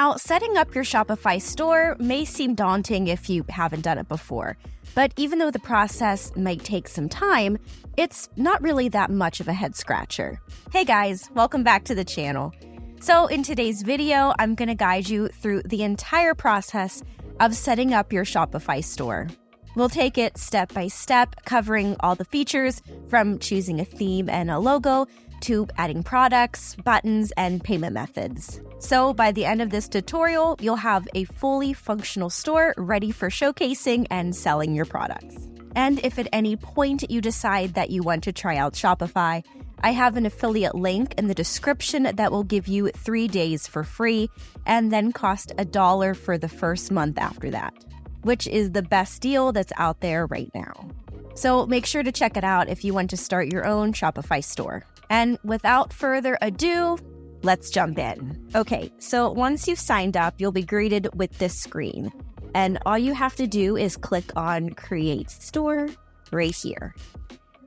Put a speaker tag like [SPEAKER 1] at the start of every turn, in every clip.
[SPEAKER 1] Now, setting up your Shopify store may seem daunting if you haven't done it before, but even though the process might take some time, it's not really that much of a head scratcher. Hey guys, welcome back to the channel. So in today's video, I'm going to guide you through the entire process of setting up your Shopify store. We'll take it step by step, covering all the features from choosing a theme and a logo to adding products, buttons, and payment methods. So by the end of this tutorial, you'll have a fully functional store ready for showcasing and selling your products. And if at any point you decide that you want to try out Shopify, I have an affiliate link in the description that will give you 3 days for free and then cost $1 for the first month after that, which is the best deal that's out there right now. So make sure to check it out if you want to start your own Shopify store. And without further ado, let's jump in. Okay, so once you've signed up, you'll be greeted with this screen. And all you have to do is click on Create Store right here.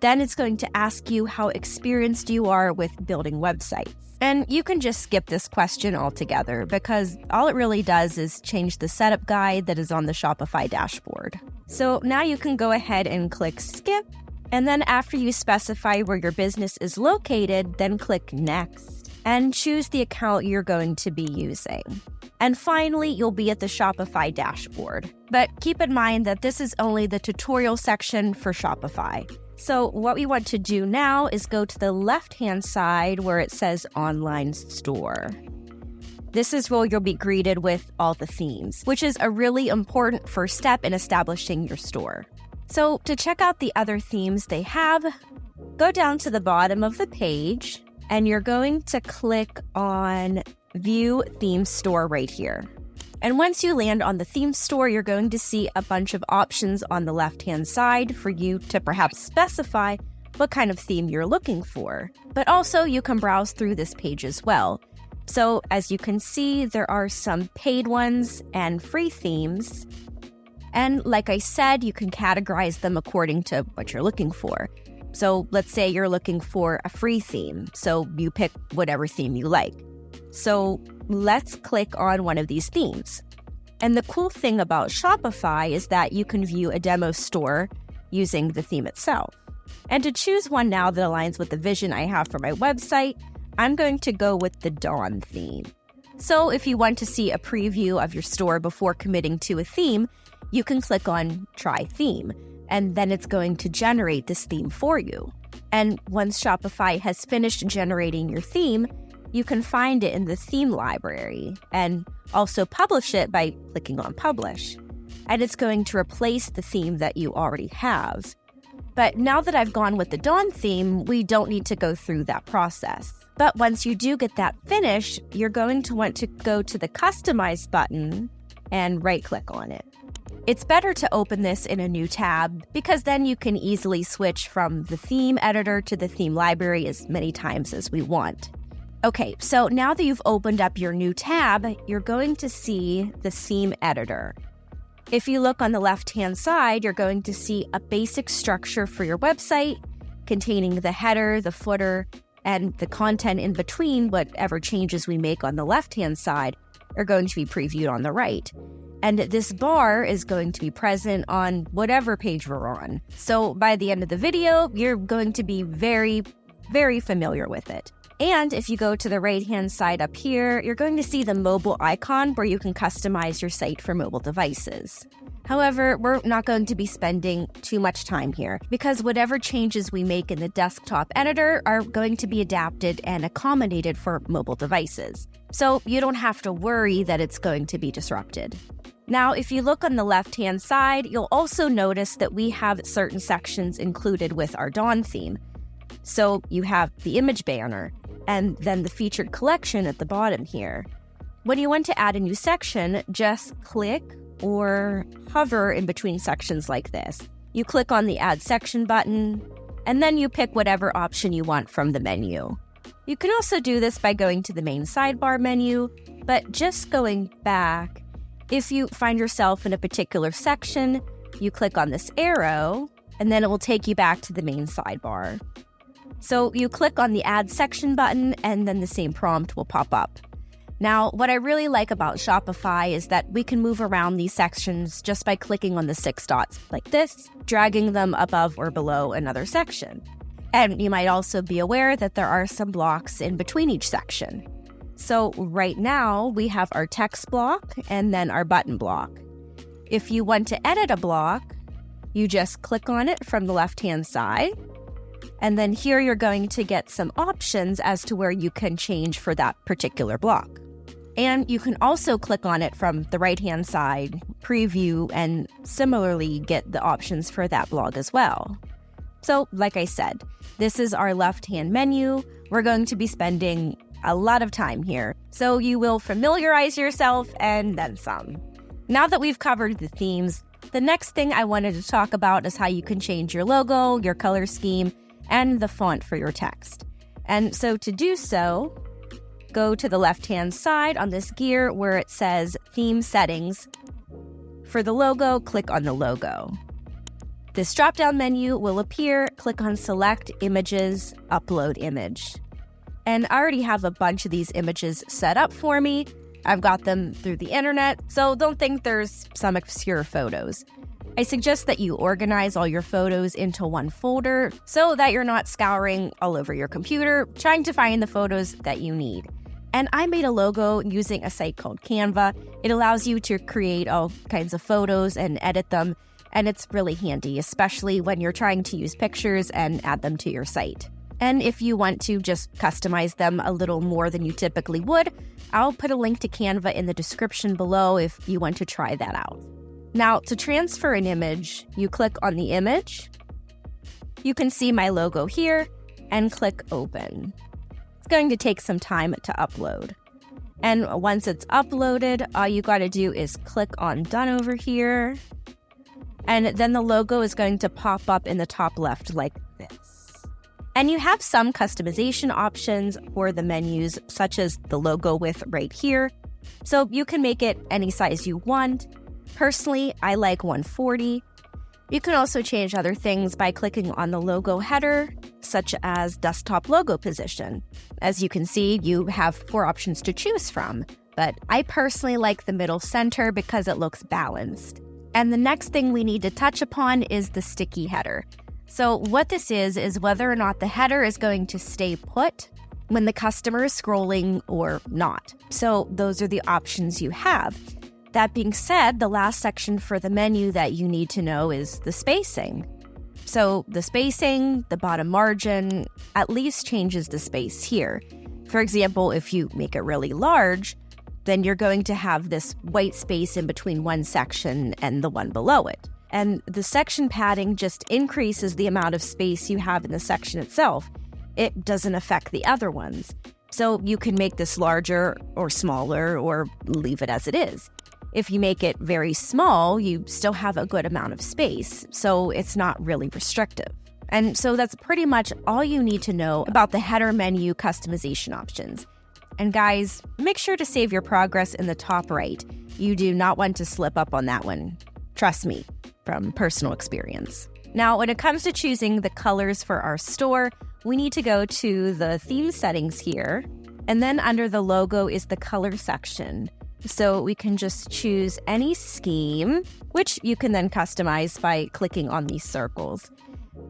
[SPEAKER 1] Then it's going to ask you how experienced you are with building websites. And you can just skip this question altogether because all it really does is change the setup guide that is on the Shopify dashboard. So now you can go ahead and click Skip. And then after you specify where your business is located, then click Next and choose the account you're going to be using. And finally, you'll be at the Shopify dashboard. But keep in mind that this is only the tutorial section for Shopify. So what we want to do now is go to the left-hand side where it says Online Store. This is where you'll be greeted with all the themes, which is a really important first step in establishing your store. So to check out the other themes they have, go down to the bottom of the page and you're going to click on View Theme Store right here. And once you land on the theme store, you're going to see a bunch of options on the left-hand side for you to perhaps specify what kind of theme you're looking for. But also you can browse through this page as well. So as you can see, there are some paid ones and free themes. And like I said, you can categorize them according to what you're looking for. So let's say you're looking for a free theme. So you pick whatever theme you like. So let's click on one of these themes. And the cool thing about Shopify is that you can view a demo store using the theme itself. And to choose one now that aligns with the vision I have for my website, I'm going to go with the Dawn theme. So if you want to see a preview of your store before committing to a theme, you can click on Try Theme, and then it's going to generate this theme for you. And once Shopify has finished generating your theme, you can find it in the theme library and also publish it by clicking on Publish. And it's going to replace the theme that you already have. But now that I've gone with the Dawn theme, we don't need to go through that process. But once you do get that finished, you're going to want to go to the Customize button and right-click on it. It's better to open this in a new tab because then you can easily switch from the theme editor to the theme library as many times as we want. Okay, so now that you've opened up your new tab, you're going to see the theme editor. If you look on the left-hand side, you're going to see a basic structure for your website containing the header, the footer, and the content in between. Whatever changes we make on the left-hand side are going to be previewed on the right. And this bar is going to be present on whatever page we're on. So by the end of the video, you're going to be very, very familiar with it. And if you go to the right-hand side up here, you're going to see the mobile icon where you can customize your site for mobile devices. However, we're not going to be spending too much time here because whatever changes we make in the desktop editor are going to be adapted and accommodated for mobile devices. So you don't have to worry that it's going to be disrupted. Now, if you look on the left-hand side, you'll also notice that we have certain sections included with our Dawn theme. So you have the image banner and then the featured collection at the bottom here. When you want to add a new section, just click or hover in between sections like this. You click on the Add Section button, and then you pick whatever option you want from the menu. You can also do this by going to the main sidebar menu, but just going back, if you find yourself in a particular section, you click on this arrow, and then it will take you back to the main sidebar. So you click on the Add Section button, and then the same prompt will pop up. Now, what I really like about Shopify is that we can move around these sections just by clicking on the 6 dots like this, dragging them above or below another section. And you might also be aware that there are some blocks in between each section. So right now, we have our text block and then our button block. If you want to edit a block, you just click on it from the left-hand side. And then here you're going to get some options as to where you can change for that particular block. And you can also click on it from the right-hand side, preview, and similarly get the options for that blog as well. So, like I said, this is our left-hand menu. We're going to be spending a lot of time here, so you will familiarize yourself and then some. Now that we've covered the themes, the next thing I wanted to talk about is how you can change your logo, your color scheme, and the font for your text. And so to do so, go to the left-hand side on this gear where it says Theme Settings. For the logo, click on the logo. This drop-down menu will appear. Click on Select Images, Upload Image. And I already have a bunch of these images set up for me. I've got them through the internet, so don't think there's some obscure photos. I suggest that you organize all your photos into one folder so that you're not scouring all over your computer trying to find the photos that you need. And I made a logo using a site called Canva. It allows you to create all kinds of photos and edit them, and it's really handy, especially when you're trying to use pictures and add them to your site. And if you want to just customize them a little more than you typically would, I'll put a link to Canva in the description below if you want to try that out. Now, to transfer an image, you click on the image. You can see my logo here and click Open. It's going to take some time to upload. And once it's uploaded, all you got to do is click on Done over here. And then the logo is going to pop up in the top left like this. And you have some customization options for the menus, such as the logo width right here. So you can make it any size you want. Personally, I like 140. You can also change other things by clicking on the logo header, such as desktop logo position. As you can see, you have 4 options to choose from, but I personally like the middle center because it looks balanced. And the next thing we need to touch upon is the sticky header. So what this is whether or not the header is going to stay put when the customer is scrolling or not. So those are the options you have. That being said, the last section for the menu that you need to know is the spacing. So the spacing, the bottom margin, at least changes the space here. For example, if you make it really large, then you're going to have this white space in between one section and the one below it. And the section padding just increases the amount of space you have in the section itself. It doesn't affect the other ones. So you can make this larger or smaller or leave it as it is. If you make it very small, you still have a good amount of space, so it's not really restrictive. And so that's pretty much all you need to know about the header menu customization options. And guys, make sure to save your progress in the top right. You do not want to slip up on that one. Trust me, from personal experience. Now, when it comes to choosing the colors for our store, we need to go to the theme settings here, and then under the logo is the color section. So we can just choose any scheme, which you can then customize by clicking on these circles.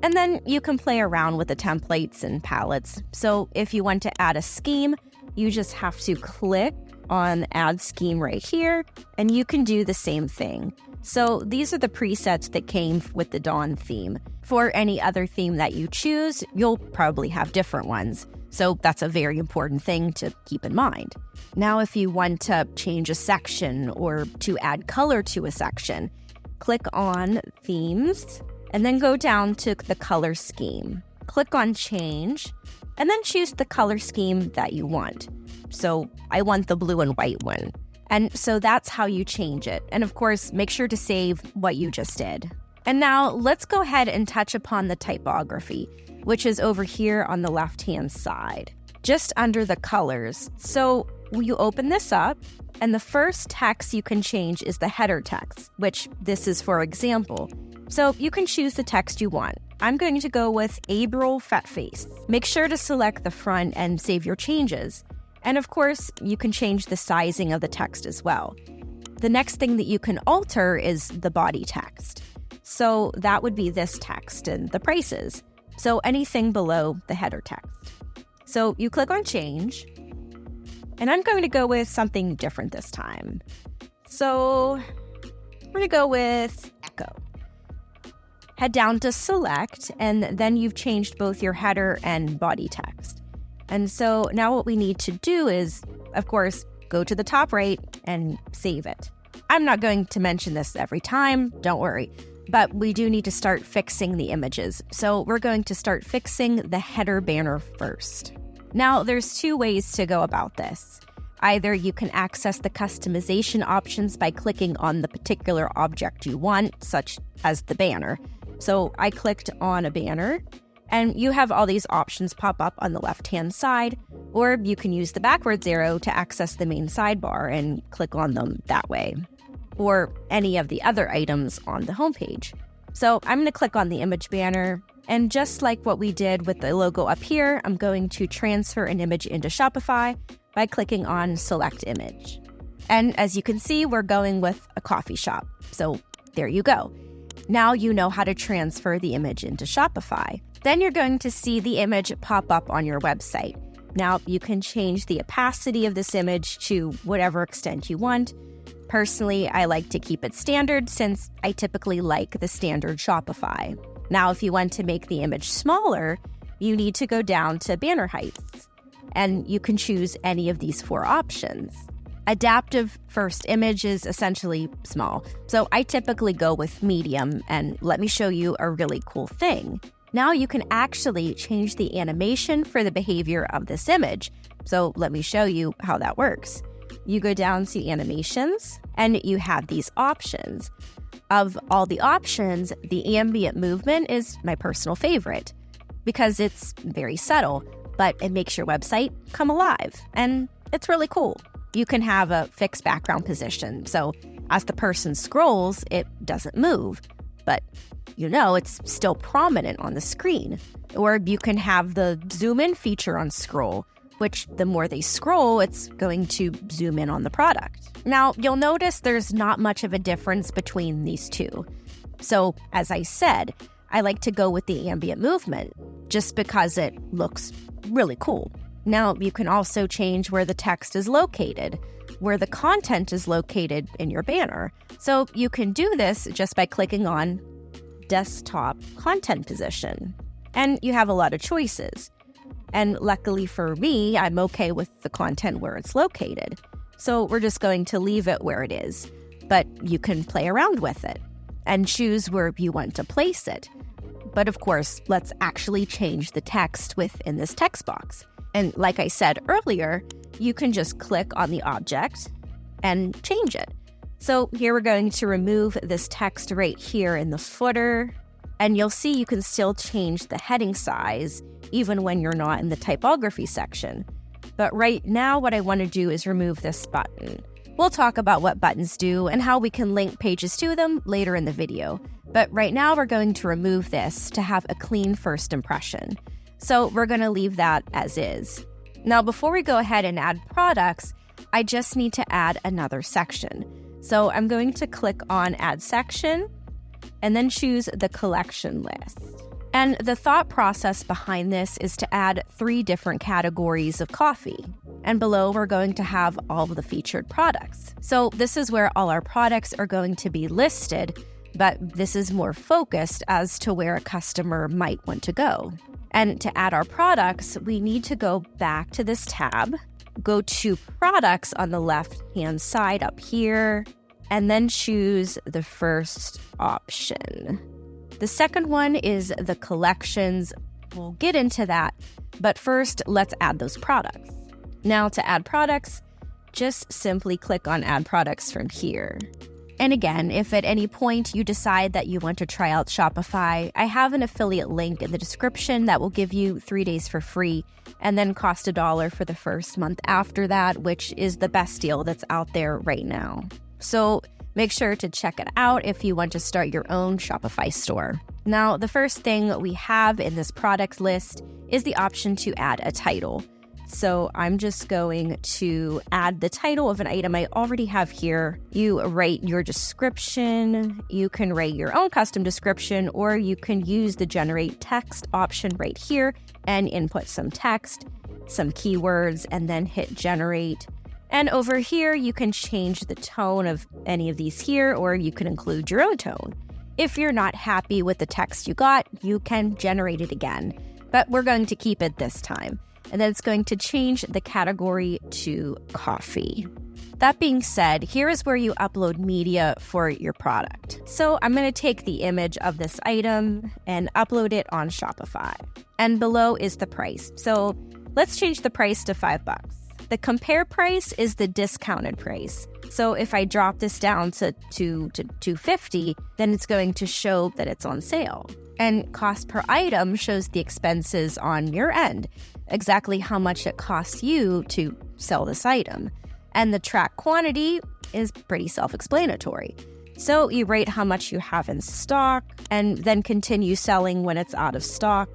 [SPEAKER 1] And then you can play around with the templates and palettes. So if you want to add a scheme, you just have to click on Add Scheme right here, and you can do the same thing. So these are the presets that came with the Dawn theme. For any other theme that you choose, you'll probably have different ones. So that's a very important thing to keep in mind. Now, if you want to change a section or to add color to a section, click on Themes and then go down to the color scheme. Click on Change and then choose the color scheme that you want. So I want the blue and white one. And so that's how you change it. And of course, make sure to save what you just did. And now let's go ahead and touch upon the typography, which is over here on the left-hand side, just under the colors. So you open this up, and the first text you can change is the header text, which this is for example. So you can choose the text you want. I'm going to go with April Fat Face. Make sure to select the front and save your changes. And of course, you can change the sizing of the text as well. The next thing that you can alter is the body text. So that would be this text and the prices. So anything below the header text. So you click on change, and I'm going to go with something different this time. So we're going to go with Echo. Head down to select, and then you've changed both your header and body text. And so now what we need to do is, of course, go to the top right and save it. I'm not going to mention this every time, don't worry, but we do need to start fixing the images. So we're going to start fixing the header banner first. Now, there's two ways to go about this. Either you can access the customization options by clicking on the particular object you want, such as the banner. So I clicked on a banner, and you have all these options pop up on the left-hand side, or you can use the backwards arrow to access the main sidebar and click on them that way, or any of the other items on the homepage. So I'm going to click on the image banner, and just like what we did with the logo up here, I'm going to transfer an image into Shopify by clicking on Select Image. And as you can see, we're going with a coffee shop. So there you go. Now you know how to transfer the image into Shopify. Then you're going to see the image pop up on your website. Now you can change the opacity of this image to whatever extent you want. Personally, I like to keep it standard since I typically like the standard Shopify. Now, if you want to make the image smaller, you need to go down to banner heights, and you can choose any of these four options. Adaptive first image is essentially small, so I typically go with medium, and let me show you a really cool thing. Now you can actually change the animation for the behavior of this image, so let me show you how that works. You go down to animations, and you have these options. Of all the options, the ambient movement is my personal favorite because it's very subtle, but it makes your website come alive, and it's really cool. You can have a fixed background position, so as the person scrolls, it doesn't move, but it's still prominent on the screen. Or you can have the zoom in feature on scroll, which the more they scroll, it's going to zoom in on the product. Now, you'll notice there's not much of a difference between these two. So, as I said, I like to go with the ambient movement just because it looks really cool. Now, you can also change where the text is located, where the content is located in your banner. So you can do this just by clicking on Desktop Content Position. And you have a lot of choices. And luckily for me, I'm okay with the content where it's located. So we're just going to leave it where it is. But you can play around with it and choose where you want to place it. But of course, let's actually change the text within this text box. And like I said earlier, you can just click on the object and change it. So here we're going to remove this text right here in the footer. And you'll see you can still change the heading size even when you're not in the typography section. But right now, what I want to do is remove this button. We'll talk about what buttons do and how we can link pages to them later in the video. But right now, we're going to remove this to have a clean first impression. So we're going to leave that as is. Now, before we go ahead and add products, I just need to add another section. So I'm going to click on Add Section and then choose the collection list. And the thought process behind this is to add 3 different categories of coffee. And below, we're going to have all of the featured products. So this is where all our products are going to be listed, but this is more focused as to where a customer might want to go. And to add our products, we need to go back to this tab, go to Products on the left-hand side up here, and then choose the first option. The second one is the collections. We'll get into that, but first, let's add those products. Now, to add products, just simply click on Add Products from here. And again, if at any point you decide that you want to try out Shopify, I have an affiliate link in the description that will give you 3 days for free and then cost $1 for the first month after that, which is the best deal that's out there right now. So make sure to check it out if you want to start your own Shopify store. Now, the first thing we have in this product list is the option to add a title. So I'm just going to add the title of an item I already have here. You write your description. You can write your own custom description, or you can use the generate text option right here and input some text, some keywords, and then hit generate. And over here, you can change the tone of any of these here, or you can include your own tone. If you're not happy with the text you got, you can generate it again, but we're going to keep it this time. And then it's going to change the category to coffee. That being said, here is where you upload media for your product. So I'm going to take the image of this item and upload it on Shopify. And below is the price. So let's change the price to $5. The compare price is the discounted price. So if I drop this down to $2.50, then it's going to show that it's on sale. And cost per item shows the expenses on your end, exactly how much it costs you to sell this item. And the track quantity is pretty self-explanatory. So you rate how much you have in stock, and then continue selling when it's out of stock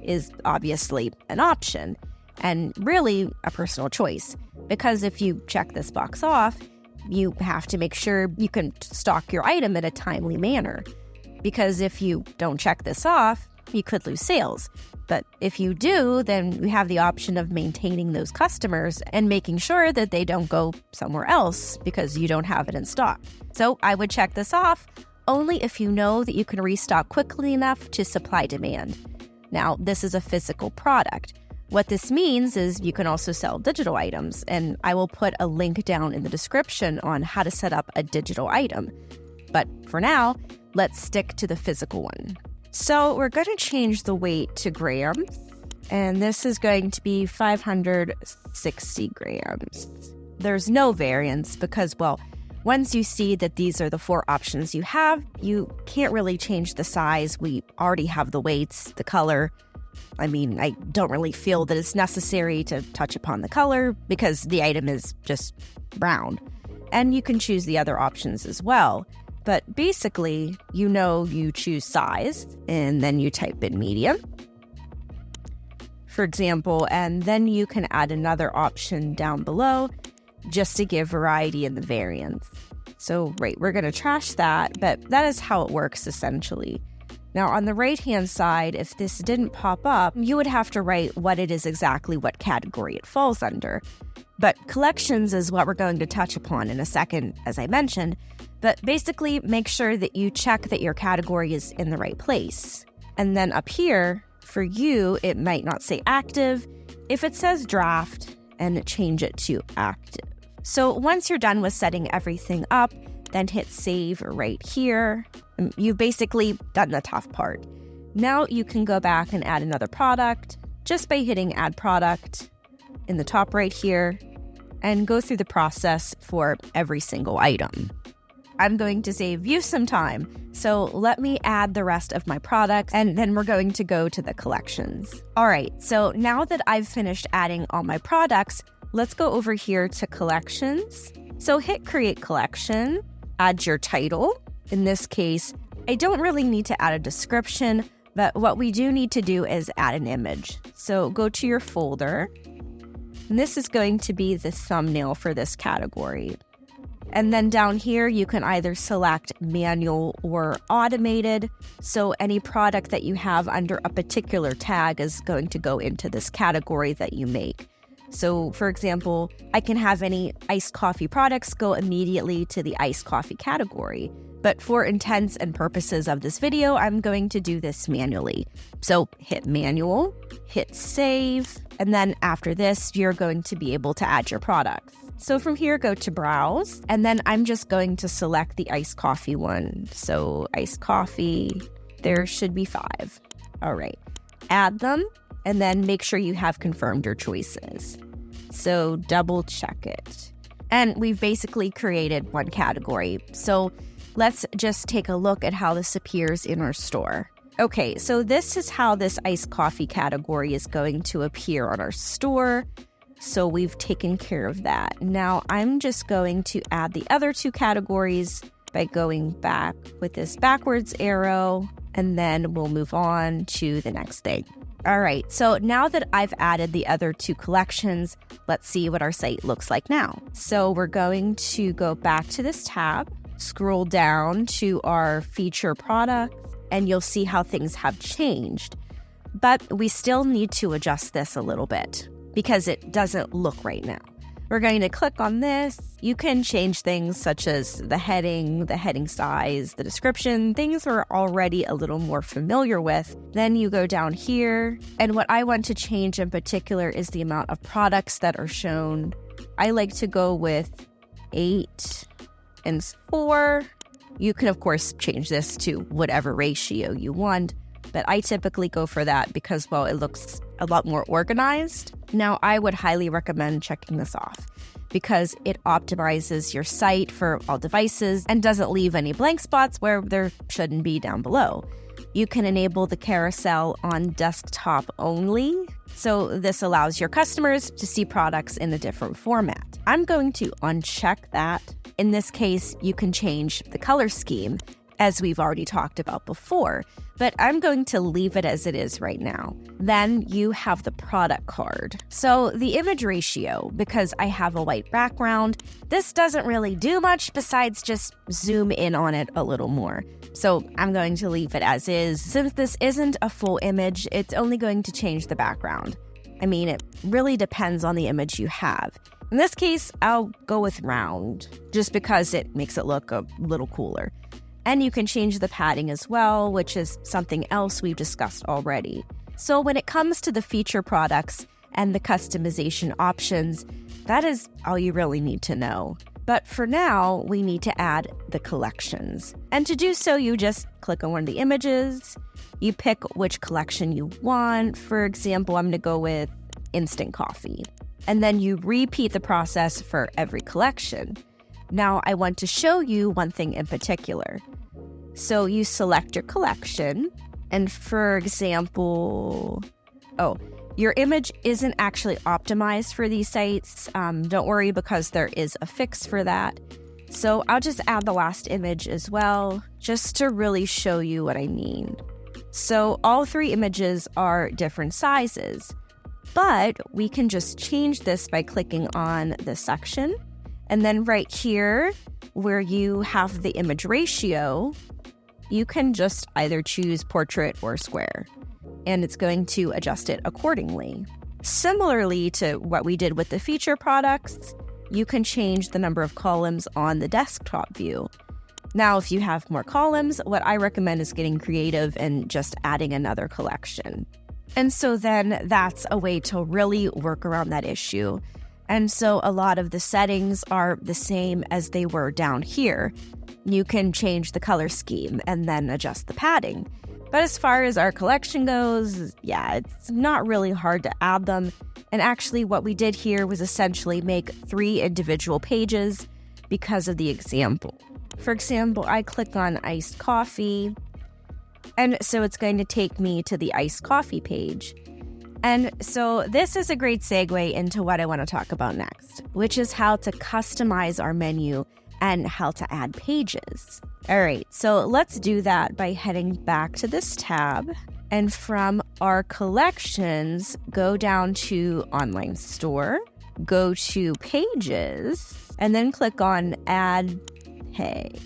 [SPEAKER 1] is obviously an option, and really a personal choice. Because if you check this box off, you have to make sure you can stock your item in a timely manner. Because if you don't check this off, you could lose sales. But if you do, then you have the option of maintaining those customers and making sure that they don't go somewhere else because you don't have it in stock. So I would check this off only if you know that you can restock quickly enough to supply demand. Now, this is a physical product. What this means is you can also sell digital items, and I will put a link down in the description on how to set up a digital item. But for now, let's stick to the physical one. So we're going to change the weight to grams, and this is going to be 560 grams. There's no variance because, well, once you see that these are the 4 options you have, you can't really change the size. We already have the weights, the color. I mean, I don't really feel that it's necessary to touch upon the color because the item is just brown. And you can choose the other options as well. But basically, you choose size, and then you type in medium, for example, and then you can add another option down below just to give variety in the variance. So, right, we're going to trash that, but that is how it works essentially. Now, on the right-hand side, if this didn't pop up, you would have to write what it is exactly, what category it falls under. But collections is what we're going to touch upon in a second, as I mentioned. But basically, make sure that you check that your category is in the right place. And then up here, for you, it might not say active. If it says draft, and change it to active. So once you're done with setting everything up, then hit save right here. You've basically done the tough part. Now you can go back and add another product just by hitting add product in the top right here and go through the process for every single item. I'm going to save you some time, so let me add the rest of my products and then we're going to go to the collections. All right, so now that I've finished adding all my products, let's go over here to collections. So hit create collection, add your title. In this case, I don't really need to add a description, but what we do need to do is add an image. So go to your folder, and this is going to be the thumbnail for this category. And then down here, you can either select manual or automated. So any product that you have under a particular tag is going to go into this category that you make. So for example, I can have any iced coffee products go immediately to the iced coffee category. But for intents and purposes of this video, I'm going to do this manually. So hit manual, hit save, and then after this, you're going to be able to add your products. So from here, go to browse, and then I'm just going to select the iced coffee one. So iced coffee, there should be 5. All right, add them, and then make sure you have confirmed your choices. So double check it. And we've basically created one category. So let's just take a look at how this appears in our store. Okay, so this is how this iced coffee category is going to appear on our store. So we've taken care of that. Now I'm just going to add the other 2 categories by going back with this backwards arrow, and then we'll move on to the next thing. All right, so now that I've added the other 2 collections, let's see what our site looks like now. So we're going to go back to this tab, scroll down to our feature products, and you'll see how things have changed. But we still need to adjust this a little bit because it doesn't look right now. We're going to click on this. You can change things such as the heading size, the description, things we're already a little more familiar with. Then you go down here, and what I want to change in particular is the amount of products that are shown. I like to go with 8 and 4. You can, of course, change this to whatever ratio you want, but I typically go for that because, well, it looks a lot more organized. Now, I would highly recommend checking this off because it optimizes your site for all devices and doesn't leave any blank spots where there shouldn't be down below. You can enable the carousel on desktop only, so this allows your customers to see products in a different format. I'm going to uncheck that. In this case, you can change the color scheme, as we've already talked about before, but I'm going to leave it as it is right now. Then you have the product card. So the image ratio, because I have a white background, this doesn't really do much besides just zoom in on it a little more. So I'm going to leave it as is. Since this isn't a full image, it's only going to change the background. I mean, it really depends on the image you have. In this case, I'll go with round, just because it makes it look a little cooler. And you can change the padding as well, which is something else we've discussed already. So when it comes to the feature products and the customization options, that is all you really need to know. But for now, we need to add the collections. And to do so, you just click on one of the images, you pick which collection you want. For example, I'm going to go with instant coffee. And then you repeat the process for every collection. Now, I want to show you one thing in particular. So you select your collection, and for example, your image isn't actually optimized for these sites. Don't worry, because there is a fix for that. So I'll just add the last image as well, just to really show you what I mean. So all 3 images are different sizes, but we can just change this by clicking on the section. And then right here, where you have the image ratio, you can just either choose portrait or square, and it's going to adjust it accordingly. Similarly to what we did with the feature products, you can change the number of columns on the desktop view. Now, if you have more columns, what I recommend is getting creative and just adding another collection. And so then that's a way to really work around that issue. And so a lot of the settings are the same as they were down here. You can change the color scheme and then adjust the padding. But as far as our collection goes, yeah, it's not really hard to add them. And actually what we did here was essentially make 3 individual pages because of the example. For example, I click on iced coffee, and so it's going to take me to the iced coffee page. And so this is a great segue into what I want to talk about next, which is how to customize our menu and how to add pages. All right, so let's do that by heading back to this tab. And from our collections, go down to online store, go to pages, and then click on add page.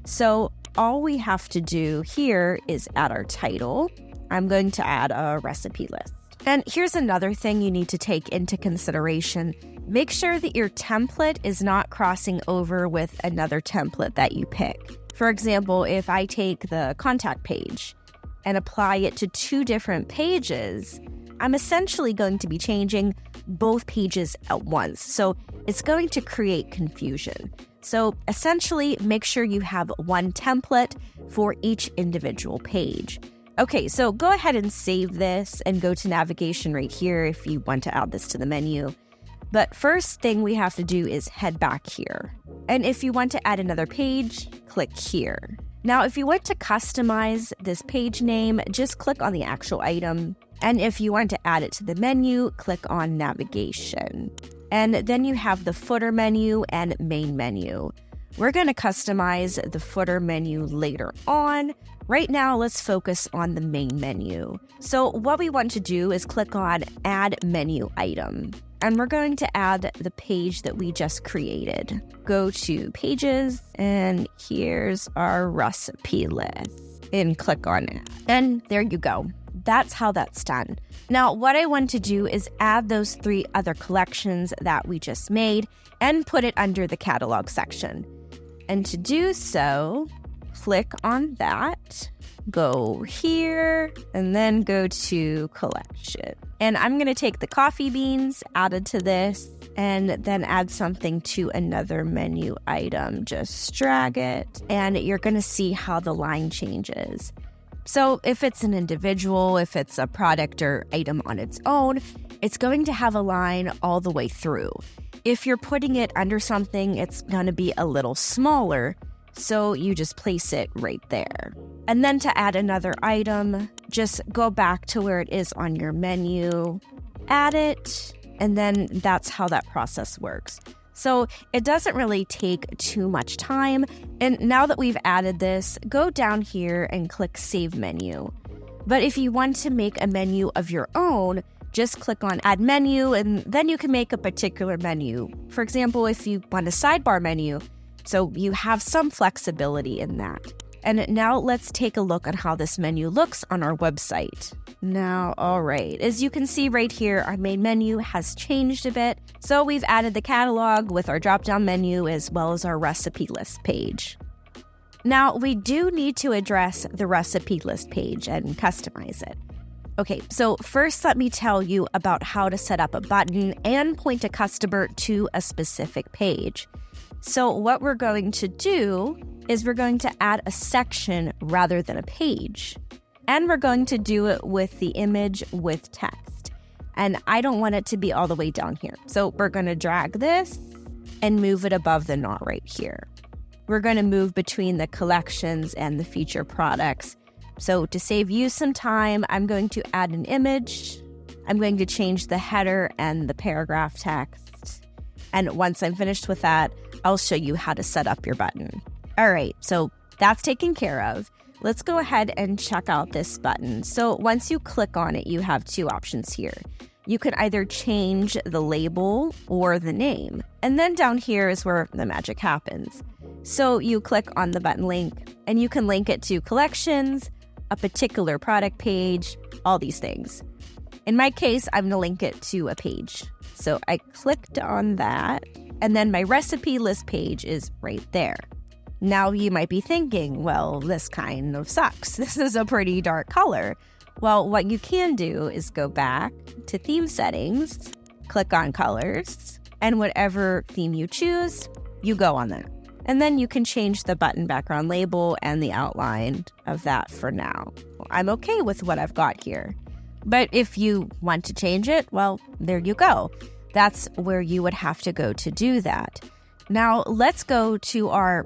[SPEAKER 1] So all we have to do here is add our title. I'm going to add a recipe list. And here's another thing you need to take into consideration. Make sure that your template is not crossing over with another template that you pick. For example, if I take the contact page and apply it to 2 different pages, I'm essentially going to be changing both pages at once. So it's going to create confusion. So essentially, make sure you have one template for each individual page. Okay, so go ahead and save this and go to navigation right here if you want to add this to the menu. But first thing we have to do is head back here. And if you want to add another page, click here. Now, if you want to customize this page name, just click on the actual item. And if you want to add it to the menu, click on navigation. And then you have the footer menu and main menu. We're going to customize the footer menu later on. Right now, let's focus on the main menu. So what we want to do is click on Add Menu Item. And we're going to add the page that we just created. Go to Pages, and here's our recipe list. And click on it. And there you go. That's how that's done. Now, what I want to do is add those 3 other collections that we just made and put it under the catalog section. And to do so, click on that, go here, and then go to collection. And I'm going to take the coffee beans added to this and then add something to another menu item. Just drag it, and you're going to see how the line changes. So if it's an individual, if it's a product or item on its own, it's going to have a line all the way through. If you're putting it under something, it's going to be a little smaller, so you just place it right there. And then to add another item, just go back to where it is on your menu, add it, and then that's how that process works. So it doesn't really take too much time. And now that we've added this, go down here and click Save Menu. But if you want to make a menu of your own, just click on Add Menu, and then you can make a particular menu. For example, if you want a sidebar menu, so you have some flexibility in that. And now let's take a look at how this menu looks on our website. Now, all right, as you can see right here, our main menu has changed a bit. So we've added the catalog with our drop-down menu as well as our recipe list page. Now, we do need to address the recipe list page and customize it. Okay, so first let me tell you about how to set up a button and point a customer to a specific page. So what we're going to do is we're going to add a section rather than a page. And we're going to do it with the image with text. And I don't want it to be all the way down here. So we're going to drag this and move it above the knot right here. We're going to move between the collections and the feature products. So to save you some time, I'm going to add an image. I'm going to change the header and the paragraph text. And once I'm finished with that, I'll show you how to set up your button. All right, so that's taken care of. Let's go ahead and check out this button. So once you click on it, you have 2 options here. You can either change the label or the name. And then down here is where the magic happens. So you click on the button link, and you can link it to collections, a particular product page, all these things. In my case, I'm going to link it to a page. So I clicked on that, and then my recipe list page is right there. Now you might be thinking, well, this kind of sucks. This is a pretty dark color. Well, what you can do is go back to theme settings, click on colors, and whatever theme you choose, you go on that. And then you can change the button background label and the outline of that for now. I'm okay with what I've got here. But if you want to change it, well, there you go. That's where you would have to go to do that. Now, let's go to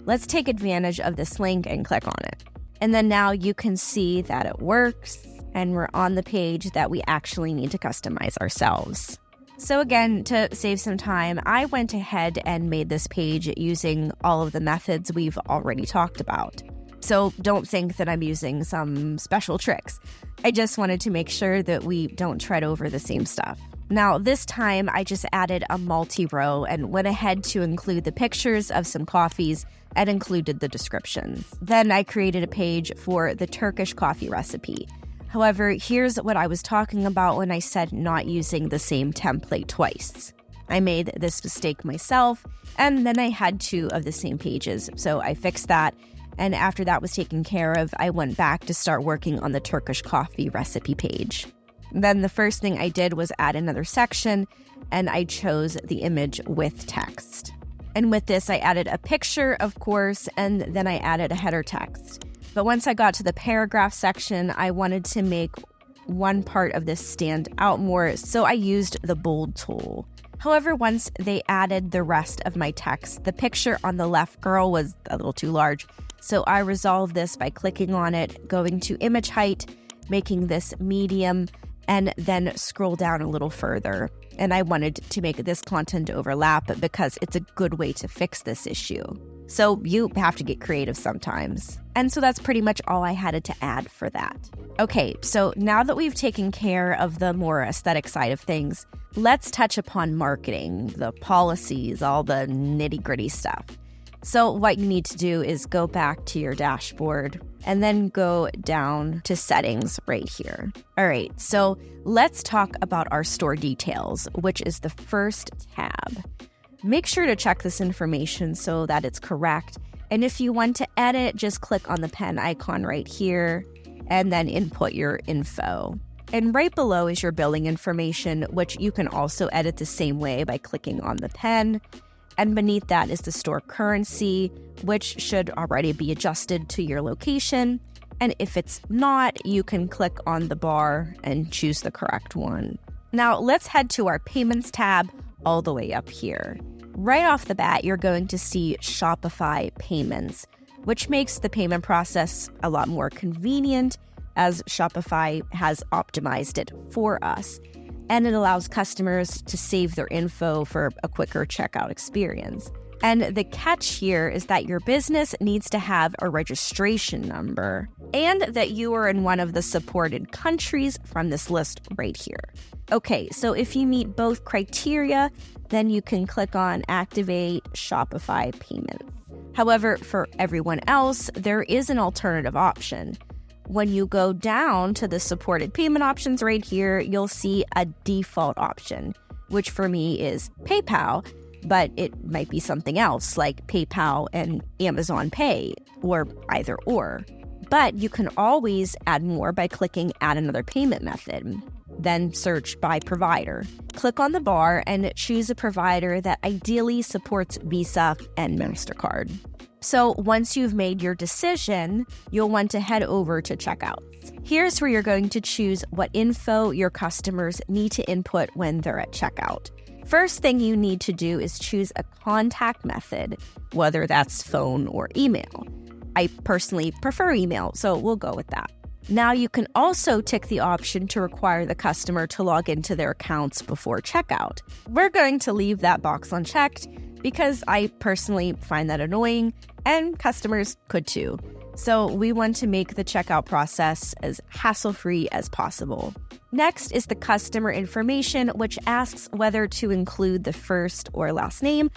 [SPEAKER 1] let's take advantage of this link and click on it. And then now you can see that it works, and we're on the page that we actually need to customize ourselves. So again, to save some time, I went ahead and made this page using all of the methods we've already talked about. So don't think that I'm using some special tricks. I just wanted to make sure that we don't tread over the same stuff. Now, this time I just added a multi-row and went ahead to include the pictures of some coffees and included the descriptions. Then I created a page for the Turkish coffee recipe. However, here's what I was talking about when I said not using the same template twice. I made this mistake myself, and then I had 2 of the same pages, so I fixed that. And after that was taken care of, I went back to start working on the Turkish coffee recipe page. Then the first thing I did was add another section, and I chose the image with text. And with this, I added a picture, of course, and then I added a header text. But once I got to the paragraph section, I wanted to make one part of this stand out more, so I used the bold tool. However, once they added the rest of my text, the picture on the left girl was a little too large, so I resolved this by clicking on it, going to image height, making this medium, and then scroll down a little further. And I wanted to make this content overlap because it's a good way to fix this issue. So you have to get creative sometimes. And so that's pretty much all I had to add for that. Okay, so now that we've taken care of the more aesthetic side of things, let's touch upon marketing, the policies, all the nitty-gritty stuff. So what you need to do is go back to your dashboard and then go down to settings right here. All right, so let's talk about our store details, which is the first tab. Make sure to check this information so that it's correct. And if you want to edit, just click on the pen icon right here and then input your info. And right below is your billing information, which you can also edit the same way by clicking on the pen. And beneath that is the store currency, which should already be adjusted to your location. And if it's not, you can click on the bar and choose the correct one. Now let's head to our payments tab all the way up here. Right off the bat, you're going to see Shopify payments, which makes the payment process a lot more convenient as Shopify has optimized it for us. And it allows customers to save their info for a quicker checkout experience. And the catch here is that your business needs to have a registration number and that you are in one of the supported countries from this list right here. Okay, so if you meet both criteria, then you can click on Activate Shopify Payments. However, for everyone else, there is an alternative option. When you go down to the supported payment options right here, you'll see a default option, which for me is PayPal, but it might be something else like PayPal and Amazon Pay or either or. But you can always add more by clicking Add Another Payment Method. Then search by provider. Click on the bar and choose a provider that ideally supports Visa and MasterCard. So once you've made your decision, you'll want to head over to checkout. Here's where you're going to choose what info your customers need to input when they're at checkout. First thing you need to do is choose a contact method, whether that's phone or email. I personally prefer email, so we'll go with that. Now you can also tick the option to require the customer to log into their accounts before checkout. We're going to leave that box unchecked because I personally find that annoying and customers could too. So we want to make the checkout process as hassle-free as possible. Next is the customer information, which asks whether to include the first or last name.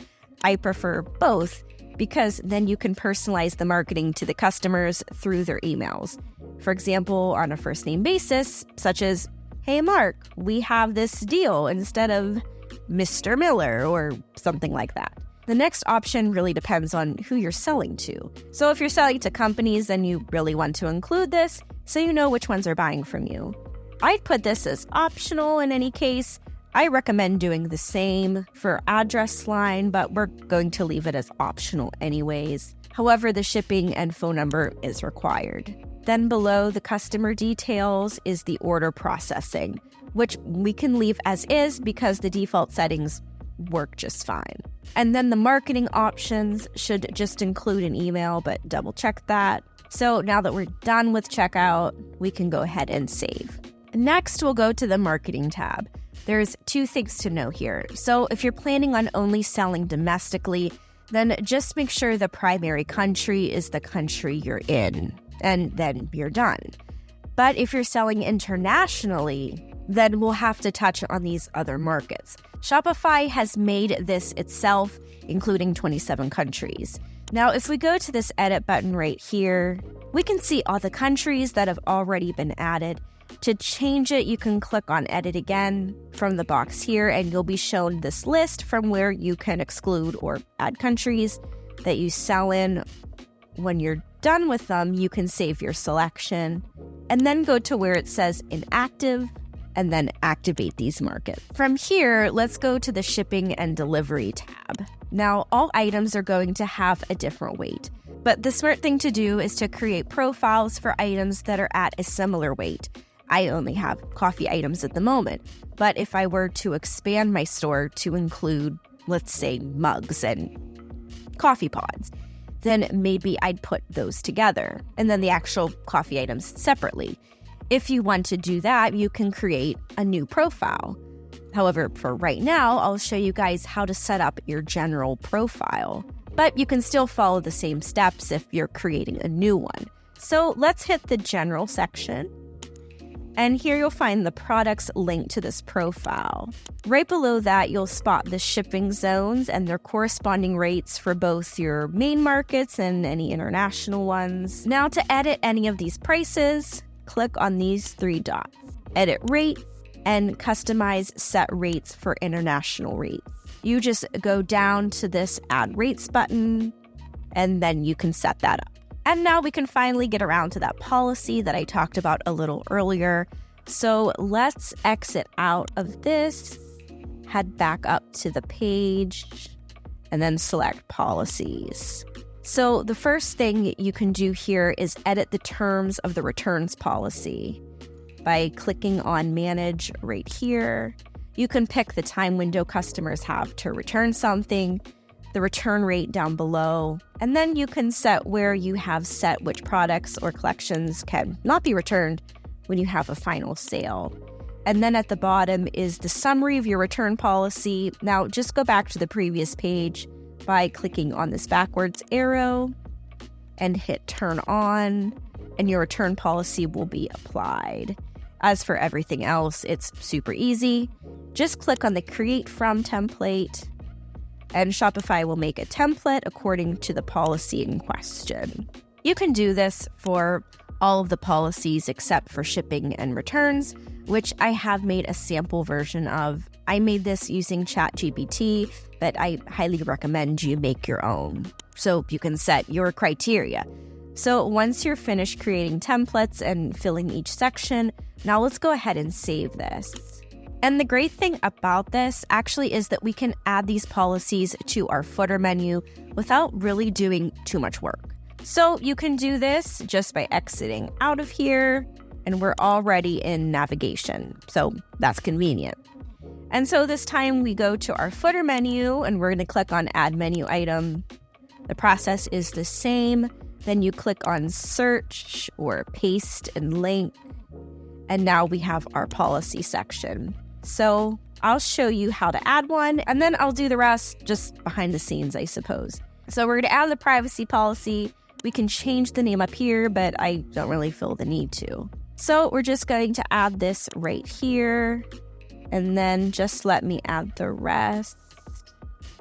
[SPEAKER 1] I prefer both because then you can personalize the marketing to the customers through their emails. For example, on a first name basis, such as, "Hey Mark, we have this deal," instead of "Mr. Miller" or something like that. The next option really depends on who you're selling to. So if you're selling to companies, then you really want to include this so you know which ones are buying from you. I'd put this as optional in any case. I recommend doing the same for address line, but we're going to leave it as optional anyways. However, the shipping and phone number is required. Then below the customer details is the order processing, which we can leave as is because the default settings work just fine. And then the marketing options should just include an email, but double check that. So now that we're done with checkout, we can go ahead and save. Next, we'll go to the marketing tab. There's two things to know here. So if you're planning on only selling domestically, then just make sure the primary country is the country you're in, and then you're done. But if you're selling internationally, then we'll have to touch on these other markets. Shopify has made this itself, including 27 countries. Now, if we go to this edit button right here, we can see all the countries that have already been added. To change it, you can click on Edit Again from the box here, and you'll be shown this list from where you can exclude or add countries that you sell in. When you're done with them, you can save your selection and then go to where it says Inactive and then activate these markets. From here, let's go to the Shipping and Delivery tab. Now, all items are going to have a different weight, but the smart thing to do is to create profiles for items that are at a similar weight. I only have coffee items at the moment, but if I were to expand my store to include, let's say, mugs and coffee pods, then maybe I'd put those together and then the actual coffee items separately. If you want to do that, you can create a new profile. However, for right now, I'll show you guys how to set up your general profile. But you can still follow the same steps if you're creating a new one. So let's hit the general section. And here you'll find the products linked to this profile. Right below that, you'll spot the shipping zones and their corresponding rates for both your main markets and any international ones. Now to edit any of these prices, click on these 3 dots. Edit rate and customize set rates for international rates. You just go down to this Add Rates button, and then you can set that up. And now we can finally get around to that policy that I talked about a little earlier. So let's exit out of this, head back up to the page, and then select Policies. So the first thing you can do here is edit the terms of the returns policy by clicking on Manage right here. You can pick the time window customers have to return something, the return rate down below, and then you can set where you have set which products or collections can not be returned when you have a final sale. And then at the bottom is the summary of your return policy. Now just go back to the previous page by clicking on this backwards arrow and hit Turn On, and your return policy will be applied. As for everything else, it's super easy. Just click on the Create From template, and Shopify will make a template according to the policy in question. You can do this for all of the policies except for shipping and returns, which I have made a sample version of. I made this using ChatGPT, but I highly recommend you make your own so you can set your criteria. So once you're finished creating templates and filling each section, now let's go ahead and save this. And the great thing about this actually is that we can add these policies to our footer menu without really doing too much work. So you can do this just by exiting out of here, and we're already in navigation. So that's convenient. And so this time we go to our footer menu and we're going to click on Add Menu Item. The process is the same. Then you click on Search or Paste and Link. And now we have our policy section. So I'll show you how to add one, and then I'll do the rest just behind the scenes, I suppose. So we're going to add the privacy policy. We can change the name up here, but I don't really feel the need to. So we're just going to add this right here, and then just let me add the rest.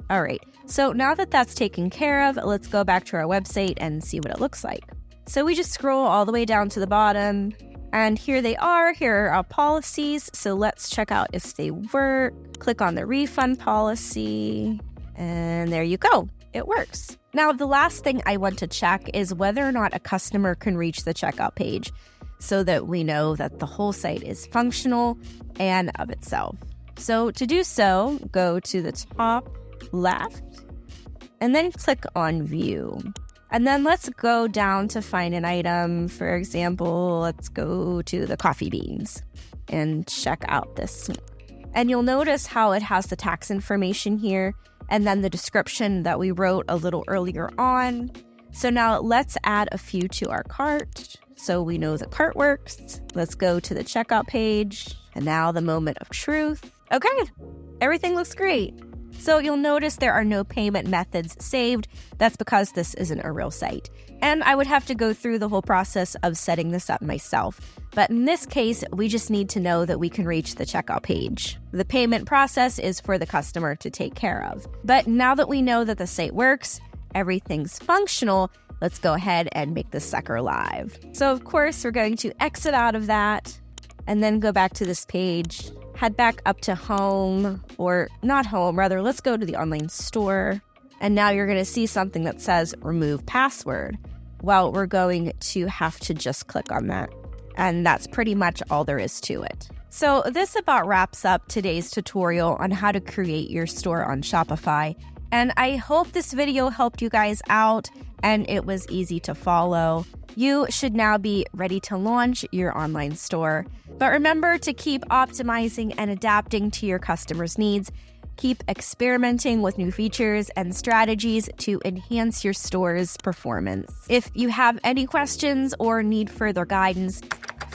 [SPEAKER 1] All right, so now that that's taken care of, let's go back to our website and see what it looks like. So we just scroll all the way down to the bottom, and here they are. Here are our policies. So let's check out if they work. Click on the refund policy, and there you go. It works. Now, the last thing I want to check is whether or not a customer can reach the checkout page so that we know that the whole site is functional and of itself. So to do so, go to the top left and then click on View. And then let's go down to find an item. For example, let's go to the coffee beans and check out this. And you'll notice how it has the tax information here and then the description that we wrote a little earlier on. So now let's add a few to our cart so we know the cart works. Let's go to the checkout page. And now the moment of truth. Okay, everything looks great. So you'll notice there are no payment methods saved. That's because this isn't a real site. And I would have to go through the whole process of setting this up myself. But in this case, we just need to know that we can reach the checkout page. The payment process is for the customer to take care of. But now that we know that the site works, everything's functional, let's go ahead and make this sucker live. So of course, we're going to exit out of that and then go back to this page. Head back up to home, or not home, rather, let's go to the online store. And now you're going to see something that says remove password. Well, we're going to have to just click on that. And that's pretty much all there is to it. So this about wraps up today's tutorial on how to create your store on Shopify. And I hope this video helped you guys out and it was easy to follow. You should now be ready to launch your online store. But remember to keep optimizing and adapting to your customers' needs. Keep experimenting with new features and strategies to enhance your store's performance. If you have any questions or need further guidance,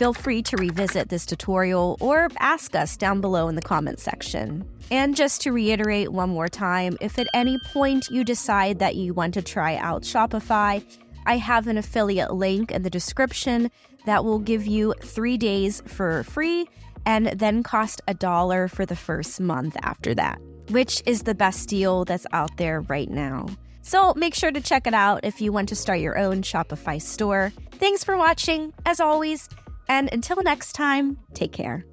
[SPEAKER 1] Feel free to revisit this tutorial or ask us down below in the comments section. And just to reiterate one more time, if at any point you decide that you want to try out Shopify, I have an affiliate link in the description that will give you 3 days for free and then cost $1 for the first month after that, which is the best deal that's out there right now. So make sure to check it out if you want to start your own Shopify store. Thanks for watching, as always, and until next time, take care.